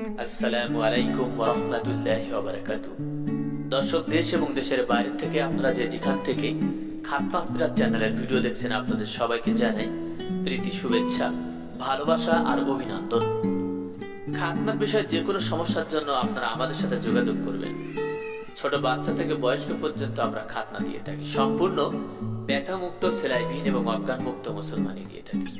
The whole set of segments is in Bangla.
আসসালামু আলাইকুম ওয়া রাহমাতুল্লাহি ওয়া বারাকাতুহু। দর্শক, দেশ এবং দেশের বাইরে থেকে আপনারা যেখান থেকে খাতনা হসপিটাল চ্যানেলের ভিডিও দেখছেন, আপনাদের সবাইকে জানাই প্রীতি, শুভেচ্ছা, ভালোবাসা আর অভিনন্দন। খাতনার বিষয়ে যে কোনো সমস্যার জন্য আপনারা আমাদের সাথে যোগাযোগ করবেন। ছোট বাচ্চা থেকে বয়স্ক পর্যন্ত আমরা খাতনা দিয়ে থাকি। সম্পূর্ণ ব্যথামুক্ত, সেলাইবিহীন এবং অজ্ঞানমুক্ত মুসলমানি দিয়ে থাকি।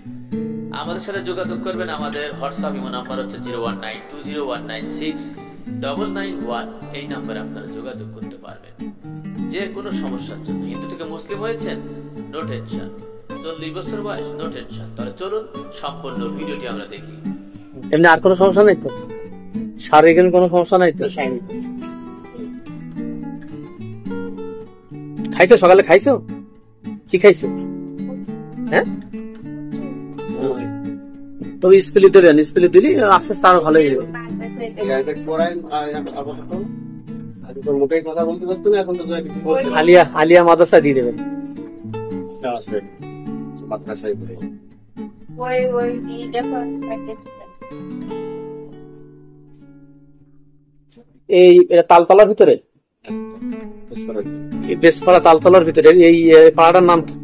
আমাদের সাথে যোগাযোগ করবেন। আমাদের হোয়াটসঅ্যাপ ইমো নাম্বার হচ্ছে 0192019691। এই নাম্বারে আপনারা যোগাযোগ করতে পারবেন যে কোনো সমস্যার জন্য। হিন্দু থেকে মুসলিম হয়েছেন, নো টেনশন। 40 বছর বয়স, নো টেনশন। তাহলে চলুন সম্পূর্ণ ভিডিওটি আমরা দেখি। এমনি আর কোনো সমস্যা নাই তো? শারীরিক কোনো সমস্যা নাই তো? খাইছো? সকালে খাইছো? কি খাইছো? হ্যাঁ, তবে স্কুলে দেবেন। স্কুলে দিলি আস্তে আস্তে আরো ভালো হয়ে যাবে। আলিয়া মাদ্রাসা দিয়ে দেবেন। এই তালতলার ভিতরে, বেশপাড়া তালতলার ভিতরে এই পাড়াটার নাম কি?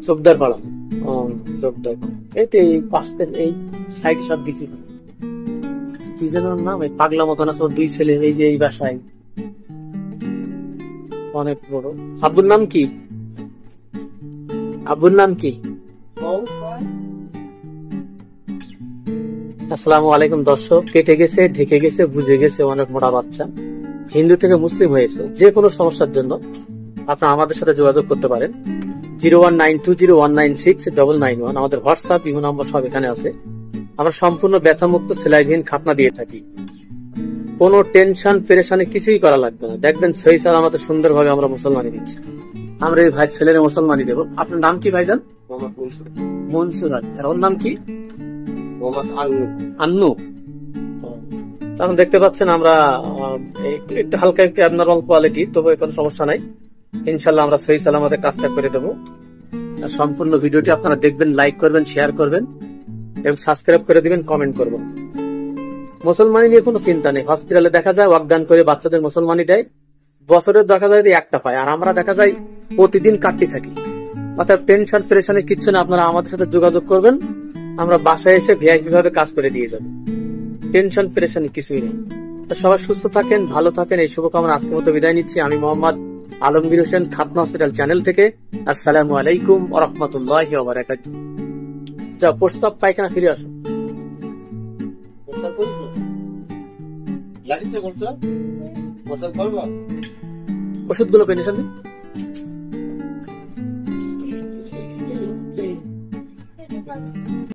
চোপদার পাড়া। চোপদার, এই তো এই পাশে এই সাইড সব দিচ্ছি। কি যেন নাম? এই পাগলা মতন আছে, দুই ছেলে। এই যে এই বাসায় অনেক বড়। আব্বুর নাম কি? আব্বুর নাম কি? আসসালামু আলাইকুম। দর্শক, কেটে গেছে, ঢেকে গেছে, বুঝে গেছে, অনেক মোটা বাচ্চা। হিন্দু থেকে মুসলিম হয়েছে। যে কোনো সমস্যার জন্য আপনারা আমাদের সাথে যোগাযোগ করতে পারেন। 0192019691। আমাদের হোয়াটসঅ্যাপ ইমো নাম্বার সব এখানে আছে। আমরা সম্পূর্ণ ব্যথামুক্ত, সেলাইবিহীন খাতনা দিয়ে থাকি। কোনো টেনশন পেরেশানি কিছুই করা লাগবে না। দেখবেন সহি সালামতে সুন্দরভাবে আমরা মুসলমানি দিচ্ছি। আমরা এই ভাই ছেলের মুসলমানি দেবো। আপনার নাম কি ভাইজান? মনসুর আলী। আর ওর নাম কি? আন্নু। তখন দেখতে পাচ্ছেন আমরা একটু হালকা একটু অ্যাবনরমাল কোয়ালিটি, তবে কোনো সমস্যা নাই। ইনশাল্লাহ আমরা সহি সালামতে কাজটা করে দেবো। সম্পূর্ণ ভিডিওটি আপনারা দেখবেন, লাইক করবেন, শেয়ার করবেন এবং সাবস্ক্রাইব করে দিবেন, কমেন্ট করবেন। মুসলমানি নিয়ে কোনো চিন্তা নেই। হসপিটালে দেখা যায় অজ্ঞান করে বাচ্চাদের মুসলমানি দেয়, বছরের দেখা যায় একটা পায়, আর আমরা দেখা যায় প্রতিদিন কাটতে থাকি। অর্থাৎ টেনশন পেরেশানি কিচ্ছু না। আপনারা আমাদের সাথে যোগাযোগ করবেন, আমরা বাসায় এসে ভিআইপি ভাবে কাজ করে দিয়ে যাবো। টেনশন পেরেশানি কিছুই নেই। তো সবাই সুস্থ থাকেন, ভালো থাকেন, এই শুভকামনা আজকের মতো বিদায় নিচ্ছি। আমি মোহাম্মদ আলমগীর হোসেন, খাতনা হসপিটাল চ্যানেল থেকে। আসসালামু আলাইকুম ওয়া রাহমাতুল্লাহি ওয়া বারাকাতুহু। যাও, প্রস্তাব পায়খানা ফিরে আসো। ওষুধগুলো পেয়ে নিয়েছেন?